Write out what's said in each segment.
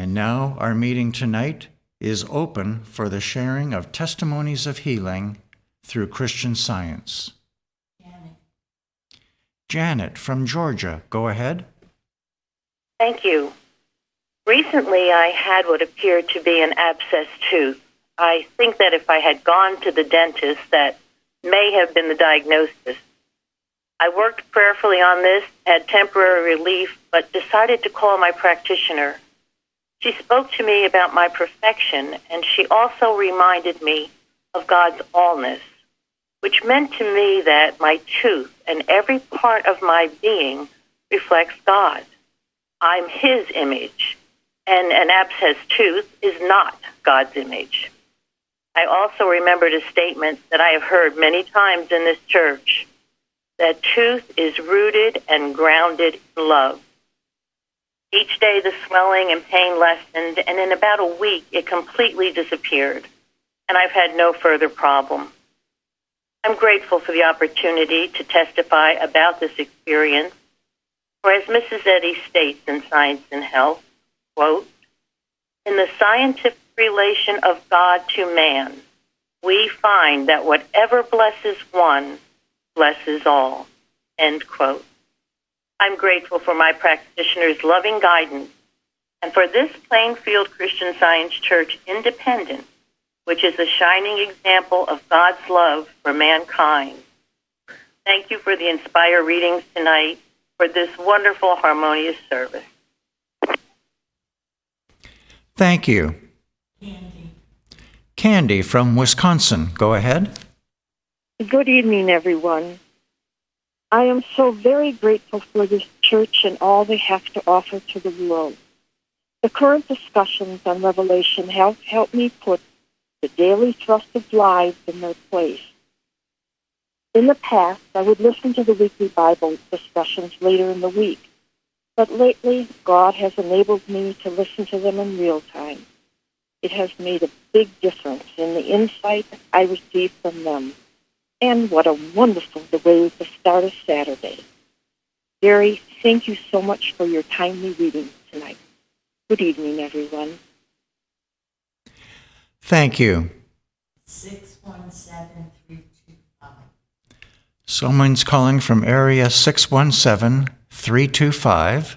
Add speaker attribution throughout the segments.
Speaker 1: And now our meeting tonight is open for the sharing of testimonies of healing through Christian Science. Janet from Georgia, go ahead.
Speaker 2: Thank you. Recently, I had what appeared to be an abscessed tooth. I think that if I had gone to the dentist, that may have been the diagnosis. I worked prayerfully on this, had temporary relief, but decided to call my practitioner. She spoke to me about my perfection, and she also reminded me of God's allness, which meant to me that my tooth and every part of my being reflects God. I'm His image, and an abscessed tooth is not God's image. I also remembered a statement that I have heard many times in this church, that tooth is rooted and grounded in love. Each day the swelling and pain lessened, and in about a week it completely disappeared, and I've had no further problem. I'm grateful for the opportunity to testify about this experience, for as Mrs. Eddy states in Science and Health, quote, in the scientific relation of God to man, we find that whatever blesses one, blesses all, end quote. I'm grateful for my practitioner's loving guidance and for this Plainfield Christian Science Church Independent, which is a shining example of God's love for mankind. Thank you for the Inspire readings tonight, for this wonderful, harmonious service.
Speaker 1: Thank you. Candy from Wisconsin, go ahead.
Speaker 3: Good evening, everyone. I am so very grateful for this church and all they have to offer to the world. The current discussions on Revelation have helped me put the daily thrust of lives in their place. In the past, I would listen to the weekly Bible discussions later in the week, but lately, God has enabled me to listen to them in real time. It has made a big difference in the insight I receive from them. And what a wonderful way to start a Saturday. Gary, thank you so much for your timely reading tonight. Good evening, everyone.
Speaker 1: Thank you.
Speaker 4: 617-325.
Speaker 1: Someone's calling from area 617-325.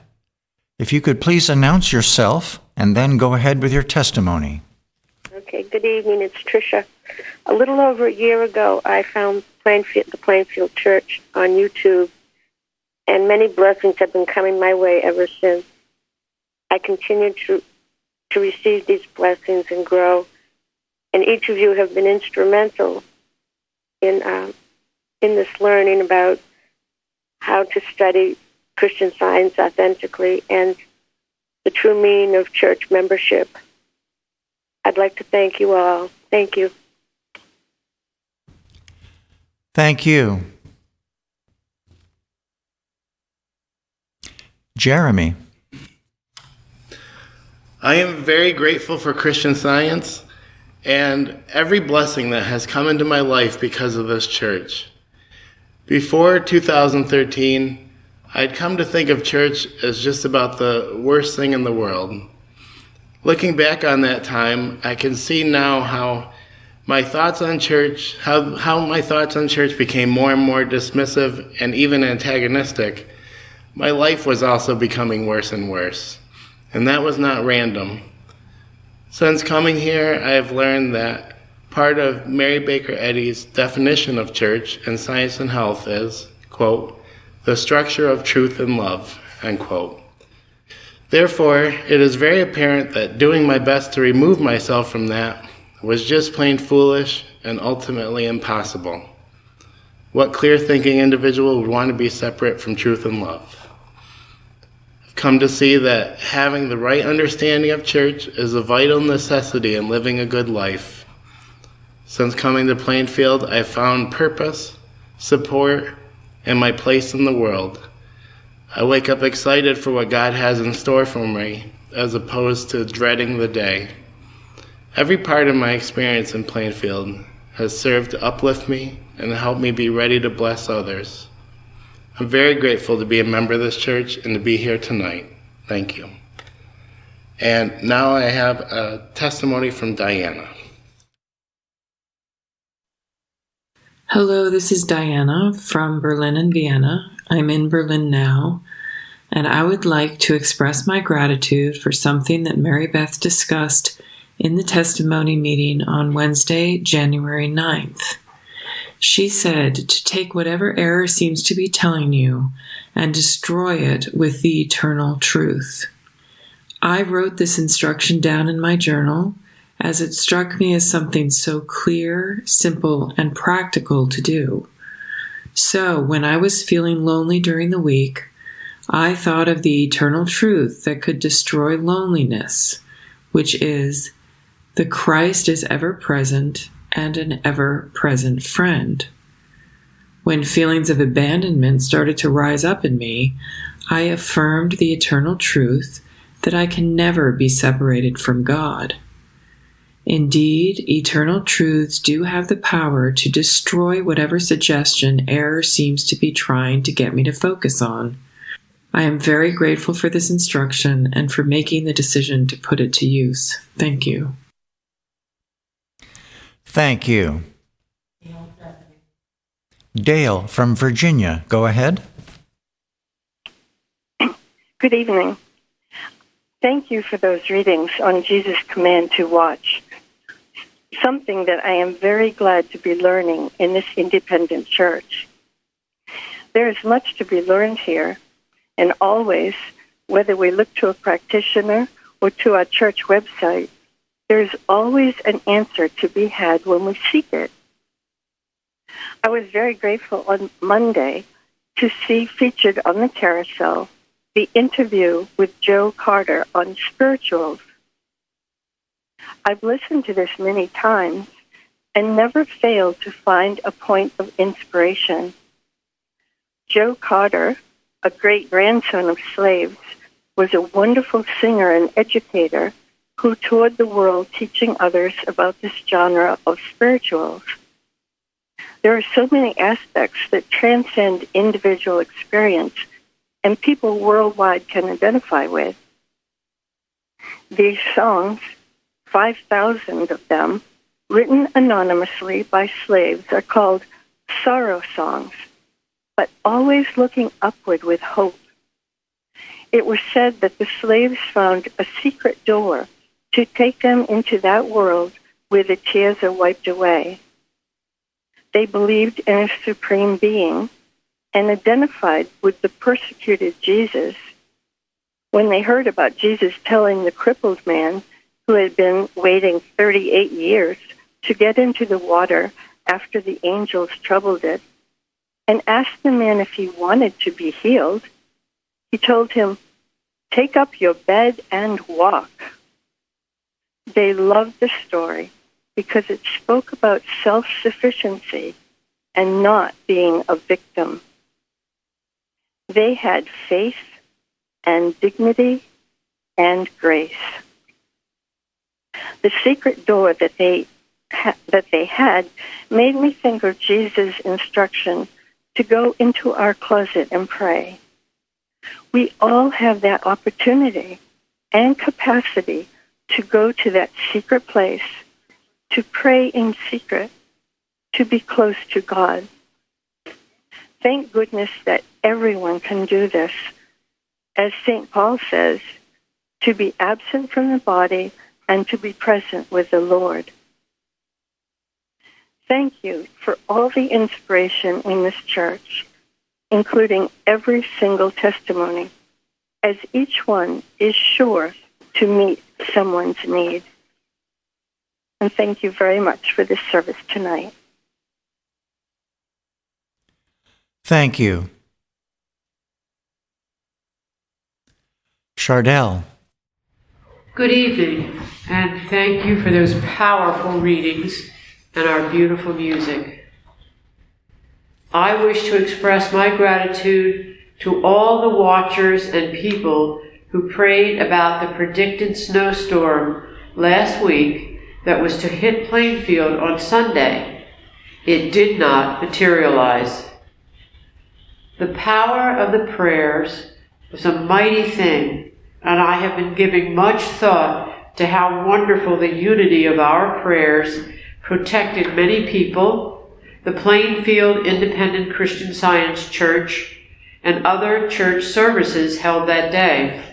Speaker 1: If you could please announce yourself and then go ahead with your testimony.
Speaker 5: Okay, good evening. It's Tricia. A little over a year ago, I found the Plainfield Church on YouTube, and many blessings have been coming my way ever since. I continue to receive these blessings and grow, and each of you have been instrumental in this learning about how to study Christian Science authentically and the true meaning of church membership. I'd like to thank you all. Thank you.
Speaker 1: Thank you. Jeremy.
Speaker 6: I am very grateful for Christian Science and every blessing that has come into my life because of this church. Before 2013, I'd come to think of church as just about the worst thing in the world. Looking back on that time, I can see now how my thoughts on church became more and more dismissive and even antagonistic. My life was also becoming worse and worse, and that was not random. Since coming here, I have learned that part of Mary Baker Eddy's definition of church in Science and Health is, quote, the structure of truth and love, end quote. Therefore, it is very apparent that doing my best to remove myself from that was just plain foolish and ultimately impossible. What clear-thinking individual would want to be separate from truth and love? I've come to see that having the right understanding of church is a vital necessity in living a good life. Since coming to Plainfield, I've found purpose, support, and my place in the world. I wake up excited for what God has in store for me, as opposed to dreading the day. Every part of my experience in Plainfield has served to uplift me and help me be ready to bless others. I'm very grateful to be a member of this church and to be here tonight. Thank you. And now I have a testimony from Diana.
Speaker 4: Hello, this is Diana from Berlin and Vienna. I'm in Berlin now, and I would like to express my gratitude for something that Mary Beth discussed in the testimony meeting on Wednesday, January 9th. She said to take whatever error seems to be telling you and destroy it with the eternal truth. I wrote this instruction down in my journal as it struck me as something so clear, simple, and practical to do. So when I was feeling lonely during the week, I thought of the eternal truth that could destroy loneliness, which is the Christ is ever present and an ever-present friend. When feelings of abandonment started to rise up in me, I affirmed the eternal truth that I can never be separated from God. Indeed, eternal truths do have the power to destroy whatever suggestion error seems to be trying to get me to focus on. I am very grateful for this instruction and for making the decision to put it to use. Thank you.
Speaker 1: Thank you. Dale from Virginia, go ahead.
Speaker 3: Good evening. Thank you for those readings on Jesus' command to watch, something that I am very glad to be learning in this independent church. There is much to be learned here, and always, whether we look to a practitioner or to our church website, there is always an answer to be had when we seek it. I was very grateful on Monday to see featured on the carousel the interview with Joe Carter on spirituals. I've listened to this many times and never failed to find a point of inspiration. Joe Carter, a great-grandson of slaves, was a wonderful singer and educator who toured the world teaching others about this genre of spirituals. There are so many aspects that transcend individual experience and people worldwide can identify with. These songs, 5,000 of them, written anonymously by slaves, are called sorrow songs, but always looking upward with hope. It was said that the slaves found a secret door to take them into that world where the tears are wiped away. They believed in a supreme being and identified with the persecuted Jesus. When they heard about Jesus telling the crippled man who had been waiting 38 years to get into the water after the angels troubled it, and asked the man if he wanted to be healed, he told him, "Take up your bed and walk." They loved the story because it spoke about self-sufficiency and not being a victim. They had faith and dignity and grace. The secret door that they had made me think of Jesus' instruction to go into our closet and pray. We all have that opportunity and capacity to go to that secret place, to pray in secret, to be close to God. Thank goodness that everyone can do this. As St. Paul says, to be absent from the body and to be present with the Lord. Thank you for all the inspiration in this church, including every single testimony, as each one is sure to meet someone's need. And thank you very much for this service tonight.
Speaker 1: Thank you. Chardell.
Speaker 7: Good evening, and thank you for those powerful readings and our beautiful music. I wish to express my gratitude to all the watchers and people who prayed about the predicted snowstorm last week that was to hit Plainfield on Sunday. It did not materialize. The power of the prayers was a mighty thing and I have been giving much thought to how wonderful the unity of our prayers protected many people, the Plainfield Independent Christian Science Church, and other church services held that day.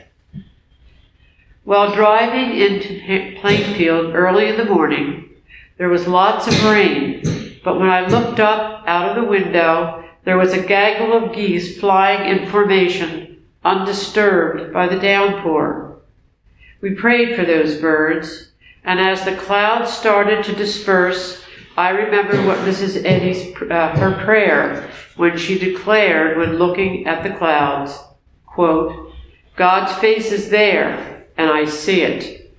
Speaker 7: While driving into Plainfield early in the morning, there was lots of rain, but when I looked up out of the window, there was a gaggle of geese flying in formation, undisturbed by the downpour. We prayed for those birds, and as the clouds started to disperse, I remembered what Mrs. Eddy's her prayer when she declared, when looking at the clouds, quote, "God's face is there, and I see it,"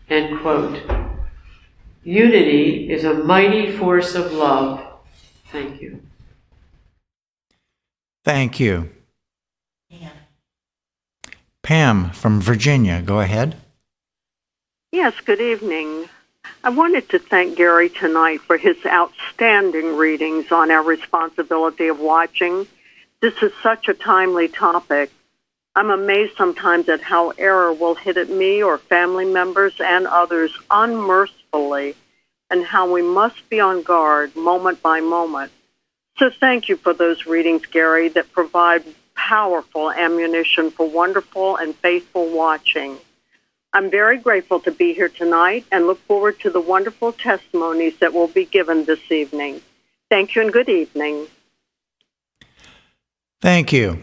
Speaker 7: end quote. Unity is a mighty force of love. Thank you.
Speaker 1: Thank you. Pam from Virginia, go ahead.
Speaker 8: Yes, good evening. I wanted to thank Gary tonight for his outstanding readings on our responsibility of watching. This is such a timely topic. I'm amazed sometimes at how error will hit at me or family members and others unmercifully, and how we must be on guard moment by moment. So thank you for those readings, Gary, that provide powerful ammunition for wonderful and faithful watching. I'm very grateful to be here tonight and look forward to the wonderful testimonies that will be given this evening. Thank you and good evening.
Speaker 1: Thank you.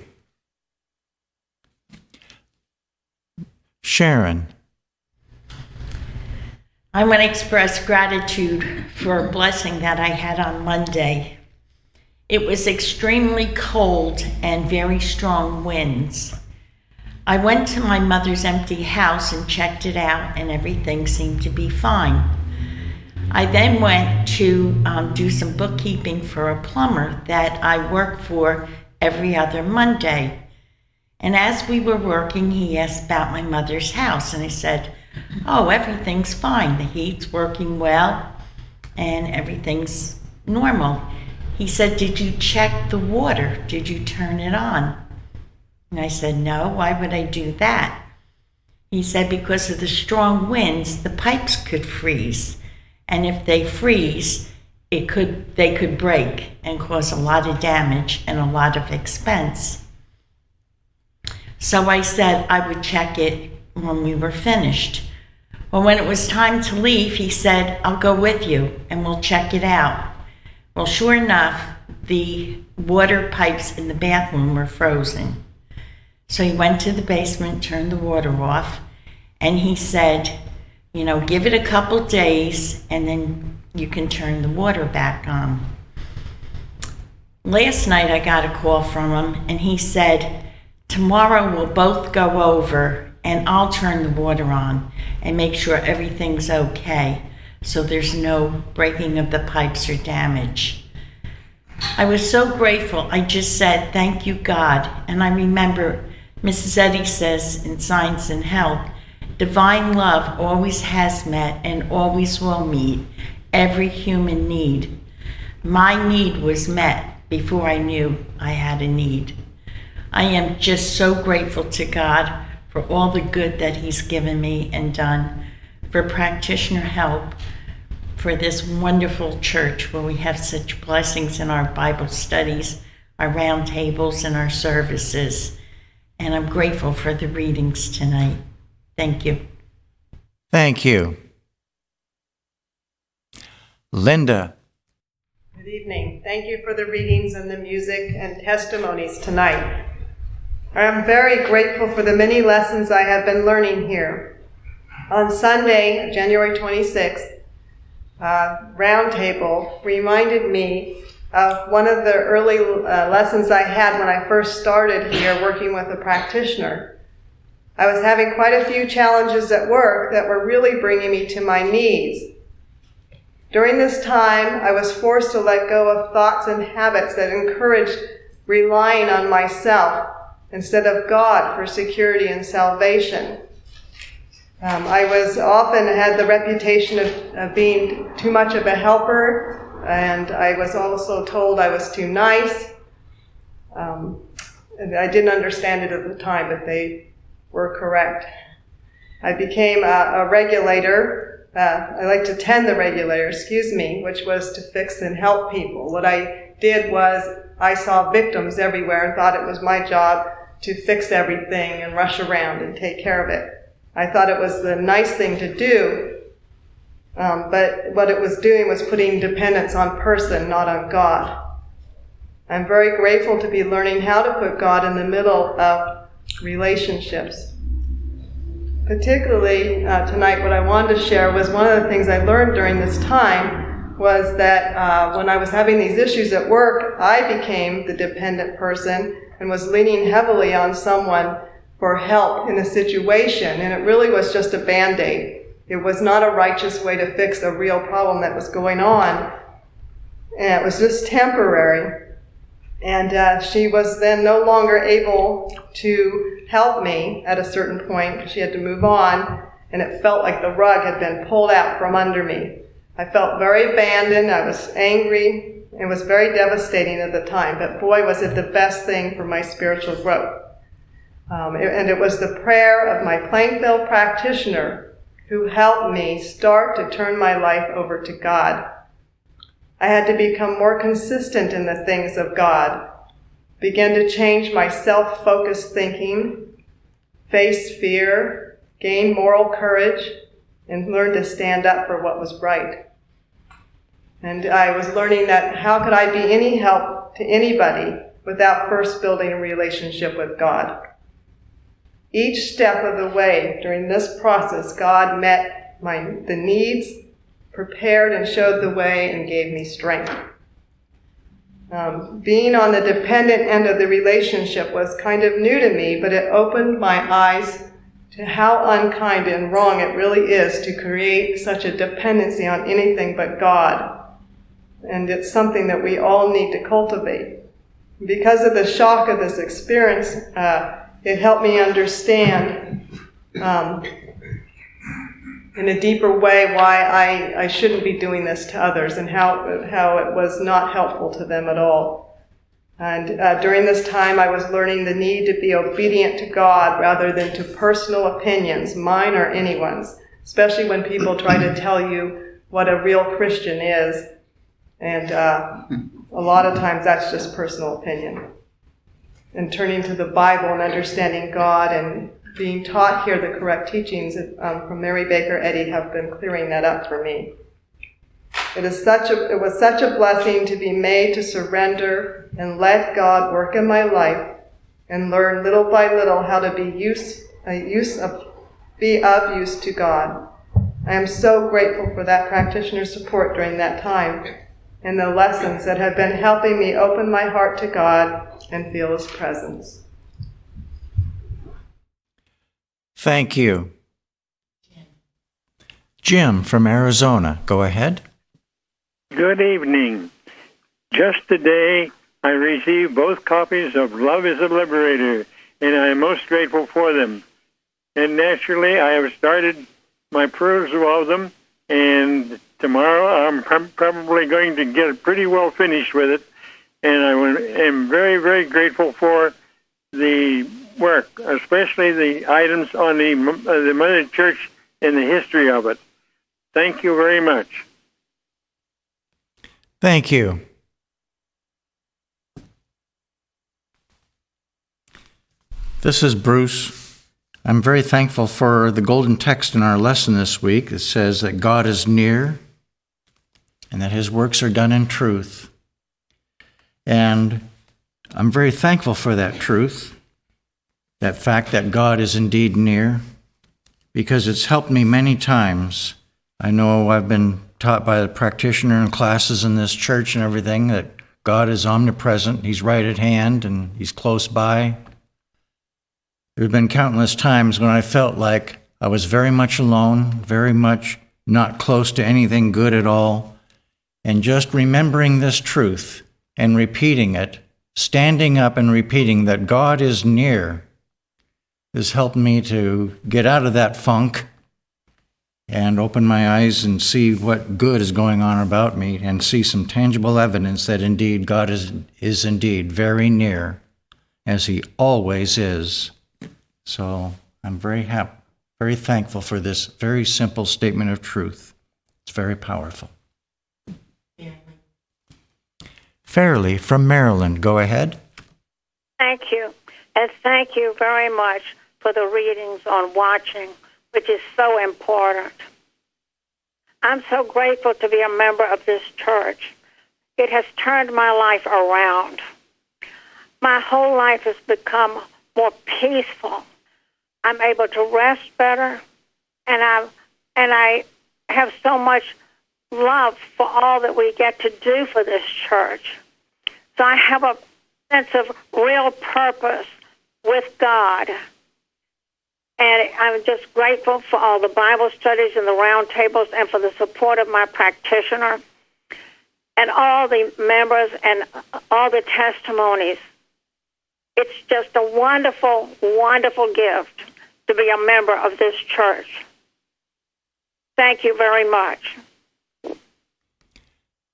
Speaker 1: Sharon.
Speaker 9: I want to express gratitude for a blessing that I had on Monday. It was extremely cold and very strong winds. I went to my mother's empty house and checked it out, and everything seemed to be fine. I then went to do some bookkeeping for a plumber that I work for every other Monday. And as we were working, he asked about my mother's house, and I said, "Oh, everything's fine. The heat's working well, and everything's normal." He said, "Did you check the water? Did you turn it on?" And I said, "No, why would I do that?" He said, "Because of the strong winds, the pipes could freeze. And if they freeze, they could break and cause a lot of damage and a lot of expense." So I said I would check it when we were finished. Well, when it was time to leave, he said, "I'll go with you and we'll check it out." Well, sure enough, the water pipes in the bathroom were frozen. So he went to the basement, turned the water off, and he said, "Give it a couple days and then you can turn the water back on." Last night I got a call from him and he said, "Tomorrow we'll both go over and I'll turn the water on and make sure everything's okay, so there's no breaking of the pipes or damage." I was so grateful. I just said, "Thank you, God." And I remember Mrs. Eddy says in Science and Health, divine love always has met and always will meet every human need. My need was met before I knew I had a need. I am just so grateful to God for all the good that He's given me and done, for practitioner help, for this wonderful church where we have such blessings in our Bible studies, our round tables, and our services. And I'm grateful for the readings tonight. Thank you.
Speaker 1: Thank you. Linda.
Speaker 10: Good evening. Thank you for the readings and the music and testimonies tonight. I am very grateful for the many lessons I have been learning here. On Sunday, January 26th, Roundtable reminded me of one of the early lessons I had when I first started here working with a practitioner. I was having quite a few challenges at work that were really bringing me to my knees. During this time, I was forced to let go of thoughts and habits that encouraged relying on myself instead of God for security and salvation. I was often had the reputation of being too much of a helper, and I was also told I was too nice. And I didn't understand it at the time, but they were correct. I became a regulator. I like to tend the regulator, which was to fix and help people. What I did was I saw victims everywhere and thought it was my job to fix everything and rush around and take care of it. I thought it was the nice thing to do, but what it was doing was putting dependence on person, not on God. I'm very grateful to be learning how to put God in the middle of relationships. Particularly tonight, what I wanted to share was one of the things I learned during this time was that when I was having these issues at work, I became the dependent person and was leaning heavily on someone for help in a situation, and it really was just a Band-Aid. It was not a righteous way to fix a real problem that was going on, and it was just temporary. And she was then no longer able to help me at a certain point. She had to move on, and it felt like the rug had been pulled out from under me. I felt very abandoned. I was angry. It was very devastating at the time, but boy, was it the best thing for my spiritual growth. And it was the prayer of my Plainfield practitioner who helped me start to turn my life over to God. I had to become more consistent in the things of God, begin to change my self-focused thinking, face fear, gain moral courage, and learn to stand up for what was right. And I was learning that how could I be any help to anybody without first building a relationship with God? Each step of the way during this process, God met the needs, prepared and showed the way, and gave me strength. Being on the dependent end of the relationship was kind of new to me, but it opened my eyes to how unkind and wrong it really is to create such a dependency on anything but God. And it's something that we all need to cultivate. Because of the shock of this experience, it helped me understand in a deeper way why I shouldn't be doing this to others and how it was not helpful to them at all. And during this time, I was learning the need to be obedient to God rather than to personal opinions, mine or anyone's, especially when people try to tell you what a real Christian is. And a lot of times that's just personal opinion. And turning to the Bible and understanding God and being taught here the correct teachings from Mary Baker Eddy have been clearing that up for me. It was such a blessing to be made to surrender and let God work in my life and learn little by little how to be of use to God. I am so grateful for that practitioner's support during that time and the lessons that have been helping me open my heart to God and feel His presence.
Speaker 1: Thank you. Jim from Arizona, go ahead.
Speaker 11: Good evening. Just today, I received both copies of Love is a Liberator, and I am most grateful for them. And naturally, I have started my perusal of them, and tomorrow I'm probably going to get pretty well finished with it. And I am very, very grateful for the work, especially the items on the Mother Church and the history of it. Thank you very much.
Speaker 1: Thank you. This is Bruce. I'm very thankful for the golden text in our lesson this week that says that God is near and that His works are done in truth. And I'm very thankful for that truth, that fact that God is indeed near, because it's helped me many times. I know I've been taught by the practitioner in classes in this church and everything that God is omnipresent, He's right at hand, and He's close by. There have been countless times when I felt like I was very much alone, very much not close to anything good at all, and just remembering this truth and repeating it, standing up and repeating that God is near, has helped me to get out of that funk and open my eyes and see what good is going on about me and see some tangible evidence that indeed God is indeed very near, as He always is. So I'm very happy, very thankful for this very simple statement of truth. It's very powerful. Fairly from Maryland, go ahead.
Speaker 12: Thank you. And thank you very much for the readings on watching, which is so important. I'm so grateful to be a member of this church. It has turned my life around. My whole life has become more peaceful. I'm able to rest better, and I have so much love for all that we get to do for this church. So I have a sense of real purpose with God. And I'm just grateful for all the Bible studies and the round tables and for the support of my practitioner and all the members and all the testimonies. It's just a wonderful, wonderful gift to be a member of this church. Thank you very much.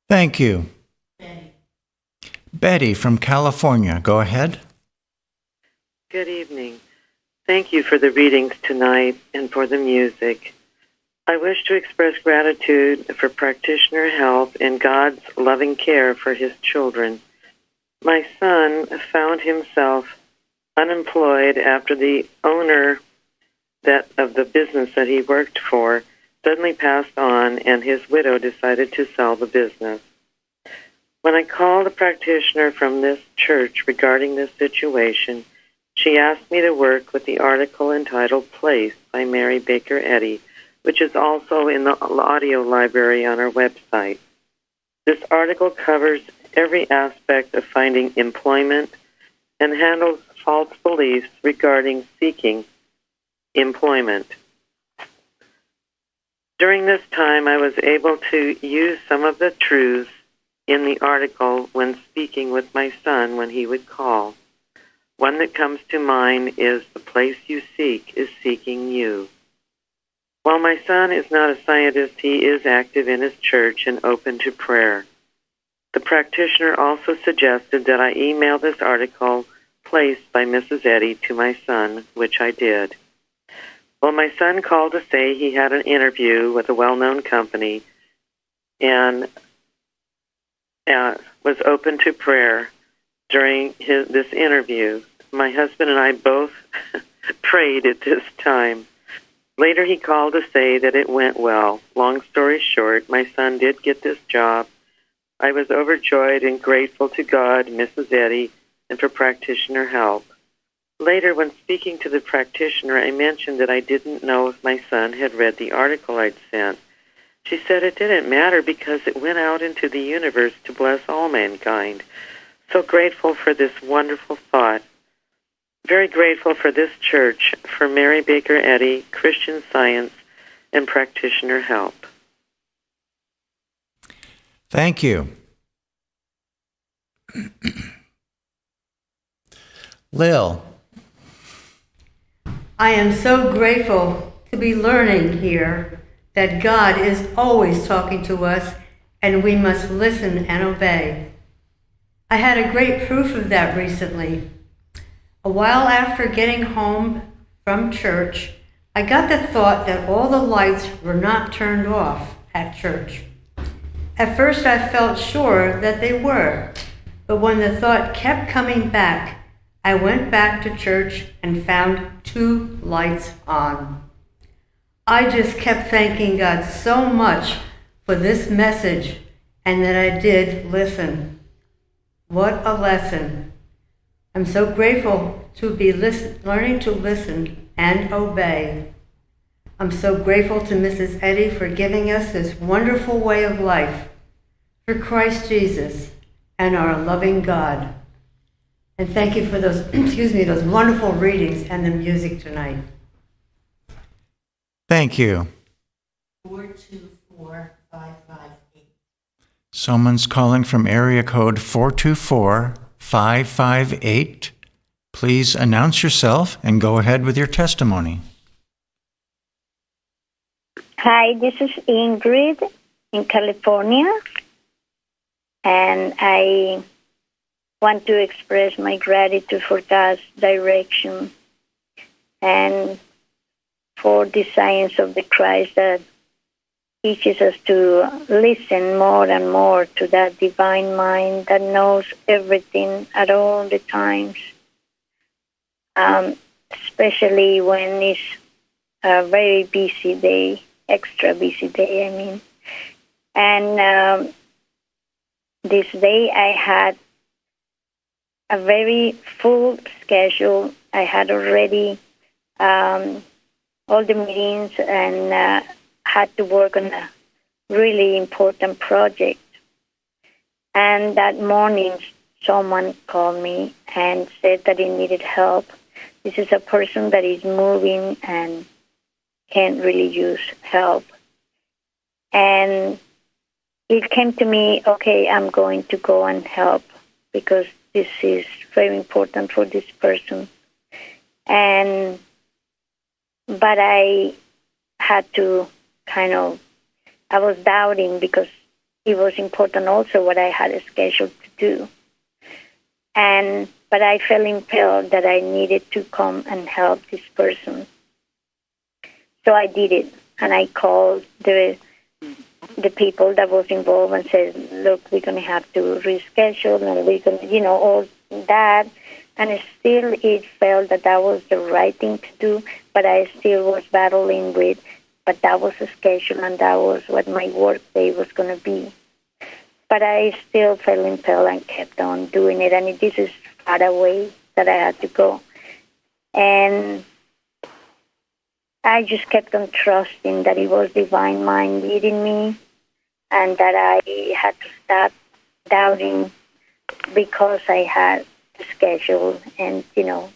Speaker 1: Thank you. Betty from California, go ahead.
Speaker 13: Good evening. Thank you for the readings tonight and for the music. I wish to express gratitude for practitioner help and God's loving care for his children. My son found himself unemployed after the owner of the business that he worked for suddenly passed on, and his widow decided to sell the business. When I called a practitioner from this church regarding this situation, she asked me to work with the article entitled Place by Mary Baker Eddy, which is also in the audio library on our website. This article covers every aspect of finding employment and handles false beliefs regarding seeking employment. During this time, I was able to use some of the truths in the article when speaking with my son when he would call. One that comes to mind is the place you seek is seeking you. While my son is not a scientist, he is active in his church and open to prayer. The practitioner also suggested that I email this article, Place by Mrs. Eddy, to my son, which I did. Well, my son called to say he had an interview with a well-known company and was open to prayer during this interview. My husband and I both prayed at this time. Later he called to say that it went well. Long story short, my son did get this job. I was overjoyed and grateful to God, Mrs. Eddy, and for practitioner help. Later, when speaking to the practitioner, I mentioned that I didn't know if my son had read the article I'd sent. She said it didn't matter because it went out into the universe to bless all mankind. So grateful for this wonderful thought. Very grateful for this church, for Mary Baker Eddy, Christian Science, and practitioner help.
Speaker 1: Thank you. Lil.
Speaker 14: I am so grateful to be learning here that God is always talking to us and we must listen and obey. I had a great proof of that recently. A while after getting home from church, I got the thought that all the lights were not turned off at church. At first I felt sure that they were, but when the thought kept coming back, I went back to church and found 2 lights on. I just kept thanking God so much for this message and that I did listen. What a lesson. I'm so grateful to be learning to listen and obey. I'm so grateful to Mrs. Eddy for giving us this wonderful way of life for Christ Jesus and our loving God. And thank you for those, those wonderful readings and the music tonight.
Speaker 1: Thank you.
Speaker 9: 424-558.
Speaker 1: Someone's calling from area code 424-558. Please announce yourself and go ahead with your testimony.
Speaker 15: Hi, this is Ingrid in California, and I want to express my gratitude for God's direction and for the science of the Christ that teaches us to listen more and more to that divine mind that knows everything at all the times, especially when it's a very busy day, extra busy day, I mean. And this day I had a very full schedule. I had already all the meetings and had to work on a really important project. And that morning, someone called me and said that he needed help. This is a person that is moving and can't really use help. And it came to me, okay, I'm going to go and help because this is very important for this person. But I had to I was doubting because it was important also what I had scheduled to do. But I felt impelled that I needed to come and help this person. So I did it, and I called the people that was involved and said, look, we're going to have to reschedule, and we're going to, all that. And still it felt that was the right thing to do, but I still was battling with, but that was a schedule, and that was what my work day was going to be. But I still felt impelled and kept on doing it, and this is far away that I had to go. And I just kept on trusting that it was divine mind leading me, and that I had to stop doubting because I had the schedule, and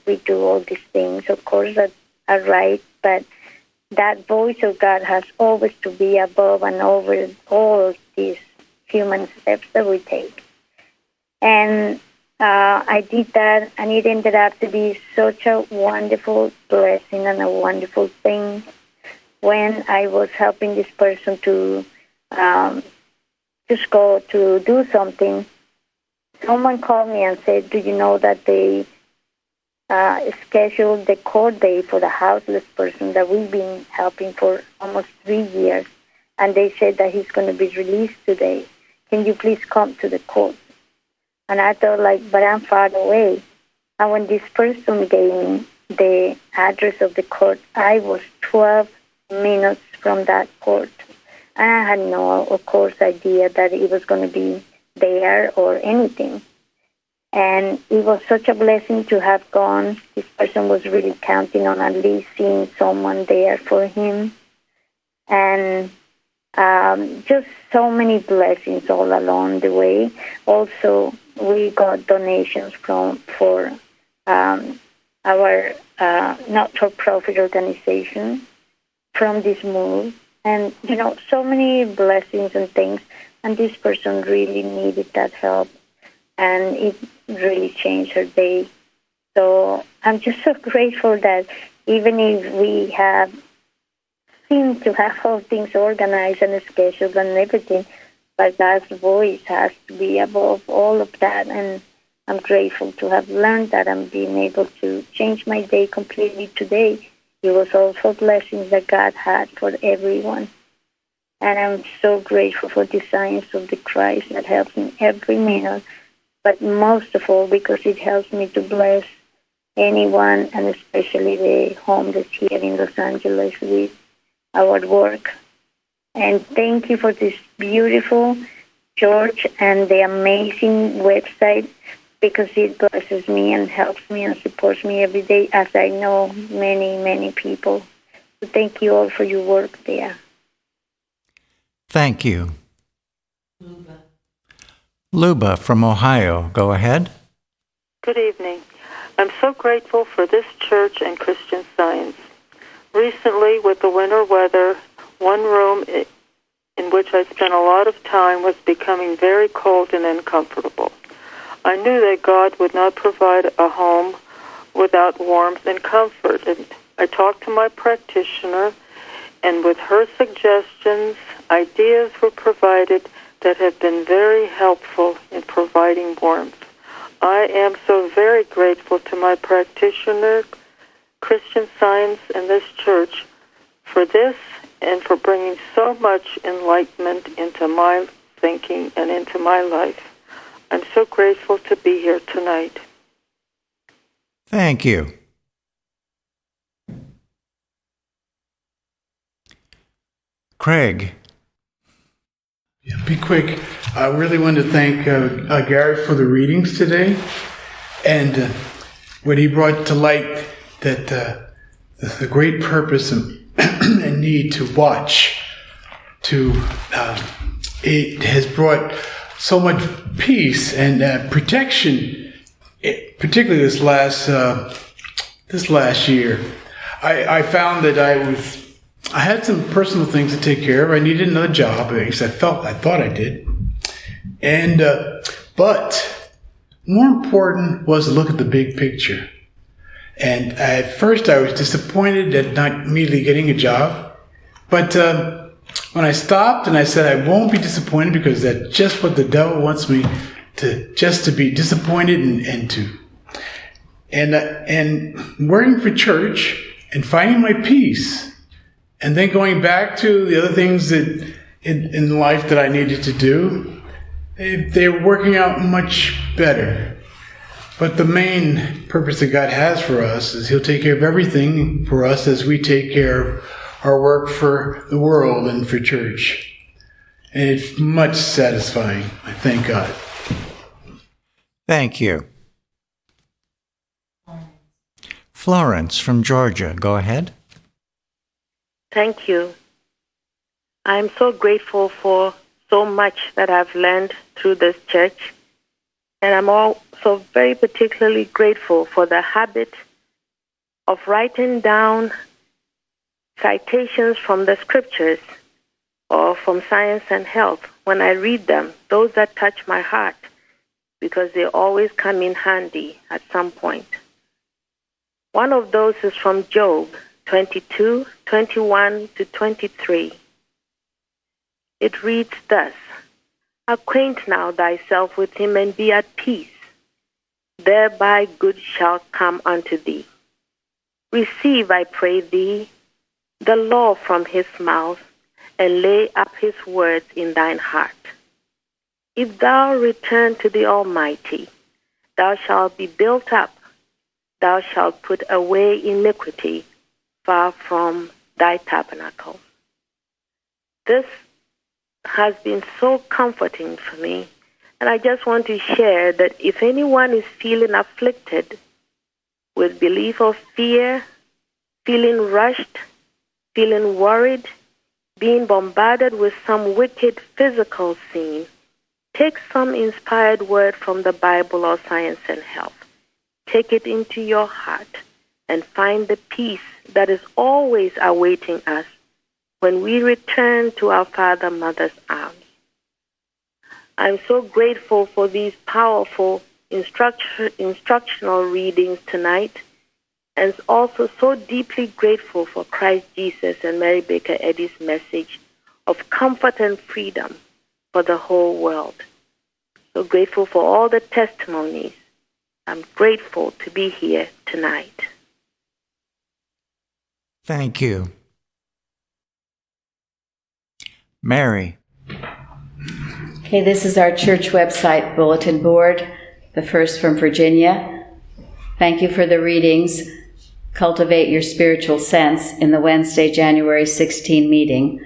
Speaker 15: we do all these things, of course, that are right, but that voice of God has always to be above and over all these human steps that we take. And I did that, and it ended up to be such a wonderful blessing and a wonderful thing. When I was helping this person to just go to do something, someone called me and said, do you know that they scheduled the court day for the houseless person that we've been helping for almost 3 years, and they said that he's going to be released today. Can you please come to the court? And I thought, but I'm far away. And when this person gave me the address of the court, I was 12 minutes from that court. And I had no, of course, idea that it was going to be there or anything. And it was such a blessing to have gone. This person was really counting on at least seeing someone there for him. And just so many blessings all along the way. Also, we got donations for our not-for-profit organization from this move. And, so many blessings and things. And this person really needed that help. And it really changed her day. So I'm just so grateful that even if we seem to have all things organized and scheduled and everything, but God's voice has to be above all of that. And I'm grateful to have learned that and being able to change my day completely today. It was also blessings that God had for everyone. And I'm so grateful for the science of the Christ that helps me every minute, but most of all because it helps me to bless anyone, and especially the homeless here in Los Angeles with our work. And thank you for this beautiful church and the amazing website, because it blesses me and helps me and supports me every day, as I know many, many people. So thank you all for your work there.
Speaker 1: Thank you. Luba from Ohio, go ahead.
Speaker 16: Good evening. I'm so grateful for this church and Christian Science. Recently, with the winter weather, one room in which I spent a lot of time was becoming very cold and uncomfortable. I knew that God would not provide a home without warmth and comfort. And I talked to my practitioner, and with her suggestions, ideas were provided that have been very helpful in providing warmth. I am so very grateful to my practitioner, Christian Science, and this church for this and for bringing so much enlightenment into my thinking and into my life. I'm so grateful to be here tonight.
Speaker 1: Thank you. Craig.
Speaker 17: Yeah, be quick. I really want to thank Garrett for the readings today, and what he brought to light, that the great purpose and need to watch. It has brought so much peace and protection, particularly this last year. I found that I had some personal things to take care of. I needed another job. At least I thought I did. And but more important was to look at the big picture. And at first I was disappointed at not immediately getting a job. But when I stopped and I said I won't be disappointed, because that's just what the devil wants me to be disappointed and working for church and finding my peace. And then going back to the other things that in life that I needed to do, they're working out much better. But the main purpose that God has for us is He'll take care of everything for us as we take care of our work for the world and for church. And it's much satisfying. I thank God.
Speaker 1: Thank you. Florence from Georgia, go ahead.
Speaker 2: Thank you. I'm so grateful for so much that I've learned through this church. And I'm also very particularly grateful for the habit of writing down citations from the scriptures or from Science and Health. When I read them, those that touch my heart, because they always come in handy at some point. One of those is from Job 22, 21 to 23. It reads thus: "Acquaint now thyself with him, and be at peace. Thereby good shall come unto thee. Receive, I pray thee, the law from his mouth, and lay up his words in thine heart. If thou return to the Almighty, thou shalt be built up. Thou shalt put away iniquity far from thy tabernacle." This has been so comforting for me, and I just want to share that if anyone is feeling afflicted with belief of fear, feeling rushed, feeling worried, being bombarded with some wicked physical scene, take some inspired word from the Bible or Science and Health. Take it into your heart and find the peace that is always awaiting us when we return to our Father, Mother's arms. I'm so grateful for these powerful instructional readings tonight, and also so deeply grateful for Christ Jesus and Mary Baker Eddy's message of comfort and freedom for the whole world. So grateful for all the testimonies. I'm grateful to be here tonight.
Speaker 1: Thank you. Mary.
Speaker 18: Okay, this is our church website bulletin board, the first from Virginia. Thank you for the readings. Cultivate your spiritual sense in the Wednesday, January 16 meeting.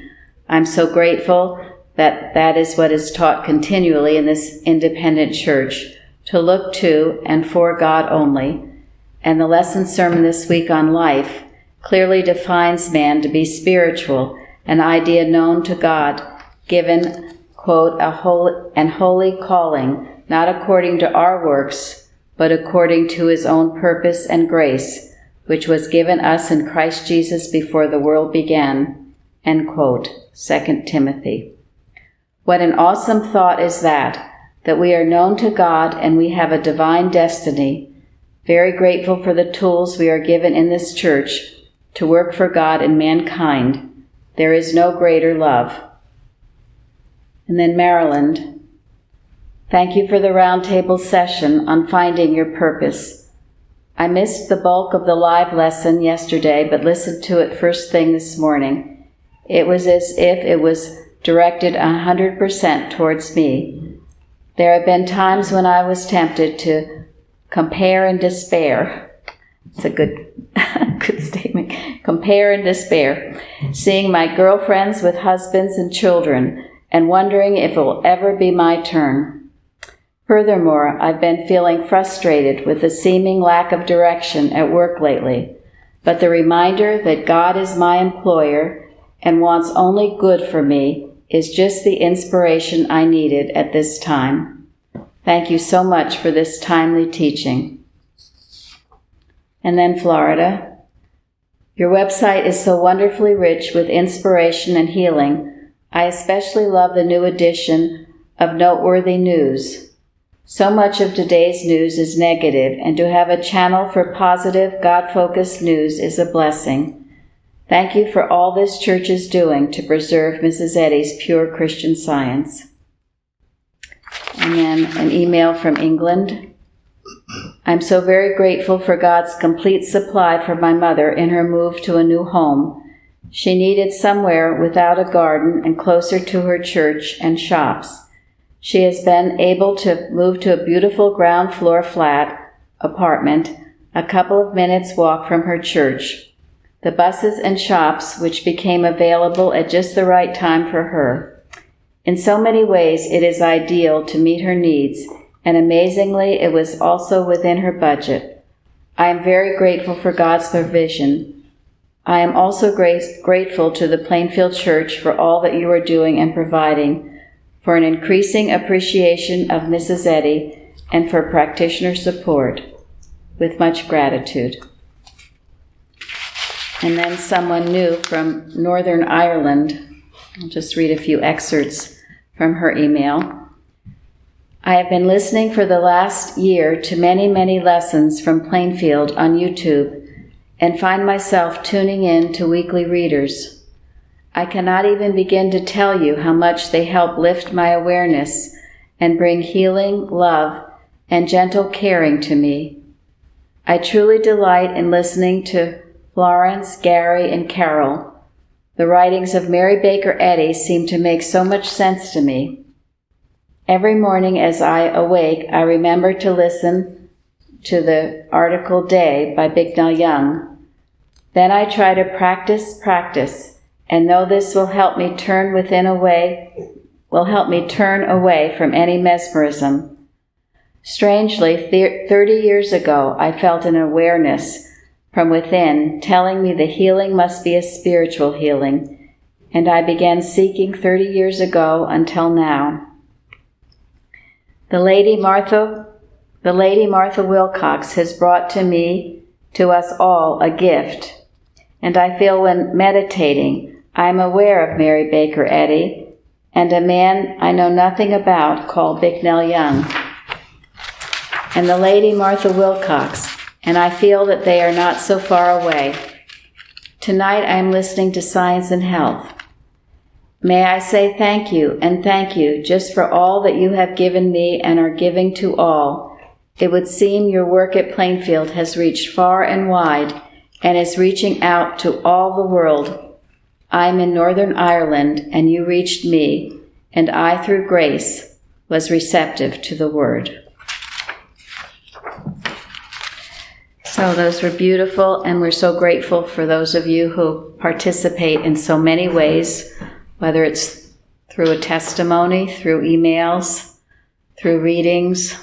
Speaker 18: I'm so grateful that that is what is taught continually in this independent church, to look to and for God only. And the lesson sermon this week on life clearly defines man to be spiritual, an idea known to God, given, quote, a holy calling, not according to our works, but according to his own purpose and grace, which was given us in Christ Jesus before the world began, end quote, 2 Timothy. What an awesome thought is that we are known to God and we have a divine destiny. Very grateful for the tools we are given in this church to work for God and mankind. There is no greater love. And then Maryland, thank you for the roundtable session on finding your purpose. I missed the bulk of the live lesson yesterday, but listened to it first thing this morning. It was as if it was directed 100% towards me. There have been times when I was tempted to compare and despair. It's a good statement. Compare and despair. Seeing my girlfriends with husbands and children and wondering if it will ever be my turn. Furthermore, I've been feeling frustrated with the seeming lack of direction at work lately, but the reminder that God is my employer and wants only good for me is just the inspiration I needed at this time. Thank you so much for this timely teaching. And then Florida. Your website is so wonderfully rich with inspiration and healing. I especially love the new edition of Noteworthy News. So much of today's news is negative, and to have a channel for positive, God-focused news is a blessing. Thank you for all this church is doing to preserve Mrs. Eddy's pure Christian Science. And then an email from England. I'm so very grateful for God's complete supply for my mother in her move to a new home. She needed somewhere without a garden and closer to her church and shops. She has been able to move to a beautiful ground floor flat apartment, a couple of minutes walk from her church. The buses and shops which became available at just the right time for her. In so many ways, it is ideal to meet her needs, and amazingly, it was also within her budget. I am very grateful for God's provision. I am also grateful to the Plainfield Church for all that you are doing and providing, for an increasing appreciation of Mrs. Eddy, and for practitioner support. With much gratitude. And then someone new from Northern Ireland. I'll just read a few excerpts from her email. I have been listening for the last year to many, many lessons from Plainfield on YouTube and find myself tuning in to weekly readers. I cannot even begin to tell you how much they help lift my awareness and bring healing, love, and gentle caring to me. I truly delight in listening to Florence, Gary, and Carol. The writings of Mary Baker Eddy seem to make so much sense to me. Every morning as I awake, I remember to listen to the article Day by Bicknell Young. Then I try to practice, and know this will help me turn away from any mesmerism. Strangely, 30 years ago, I felt an awareness from within telling me the healing must be a spiritual healing, and I began seeking 30 years ago until now. The Lady Martha Wilcox has brought to us all, a gift, and I feel when meditating, I am aware of Mary Baker Eddy and a man I know nothing about called Bicknell Young, and the Lady Martha Wilcox, and I feel that they are not so far away. Tonight I am listening to Science and Health. May I say thank you just for all that you have given me and are giving to all. It would seem your work at Plainfield has reached far and wide and is reaching out to all the world. I'm in Northern Ireland, and you reached me, and I, through grace, was receptive to the word. So those were beautiful, and we're so grateful for those of you who participate in so many ways, whether it's through a testimony, through emails, through readings,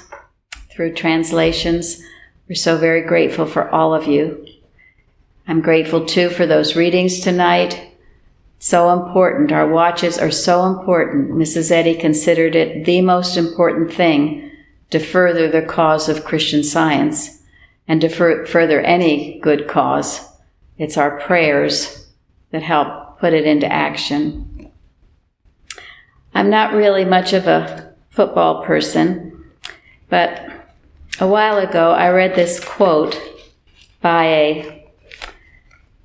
Speaker 18: through translations. We're so very grateful for all of you. I'm grateful, too, for those readings tonight. So important. Our watches are so important. Mrs. Eddy considered it the most important thing to further the cause of Christian Science and to further any good cause. It's our prayers that help put it into action. I'm not really much of a football person, but a while ago I read this quote by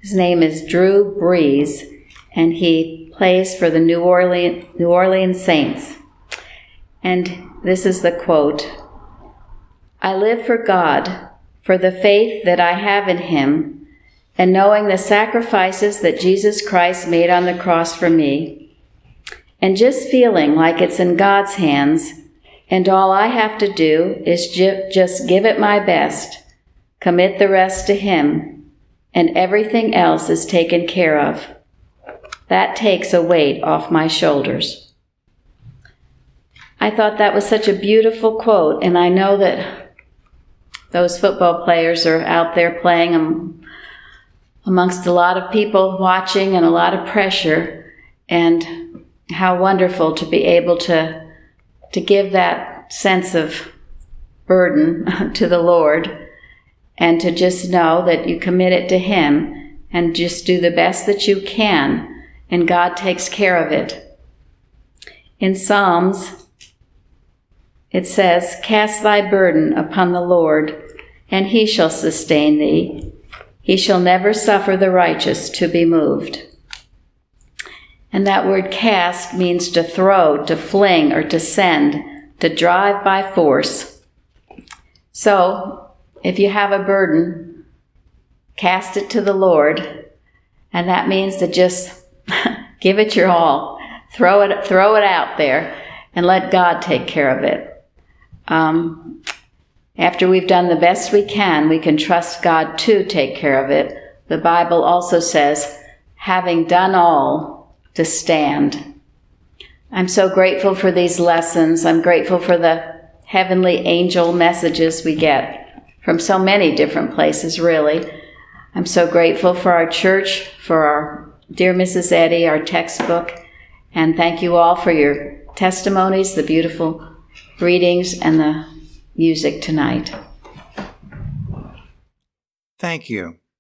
Speaker 18: his name is Drew Brees, and he plays for the New Orleans Saints. And this is the quote: I live for God, for the faith that I have in him, and knowing the sacrifices that Jesus Christ made on the cross for me, and just feeling like it's in God's hands, and all I have to do is just give it my best, commit the rest to him, and everything else is taken care of. That takes a weight off my shoulders. I thought that was such a beautiful quote, and I know that those football players are out there playing amongst a lot of people watching and a lot of pressure, and how wonderful to be able to give that sense of burden to the Lord, and to just know that you commit it to him and just do the best that you can, and God takes care of it. In Psalms, it says, "Cast thy burden upon the Lord, and he shall sustain thee. He shall never suffer the righteous to be moved." And that word cast means to throw, to fling, or to send, to drive by force. So, if you have a burden, cast it to the Lord, and that means to just give it your all. Throw it out there, and let God take care of it. After we've done the best we can trust God to take care of it. The Bible also says, having done all, to stand. I'm so grateful for these lessons. I'm grateful for the heavenly angel messages we get from so many different places, really. I'm so grateful for our church, for our dear Mrs. Eddy, our textbook, and thank you all for your testimonies, the beautiful readings, and the music tonight.
Speaker 1: Thank you.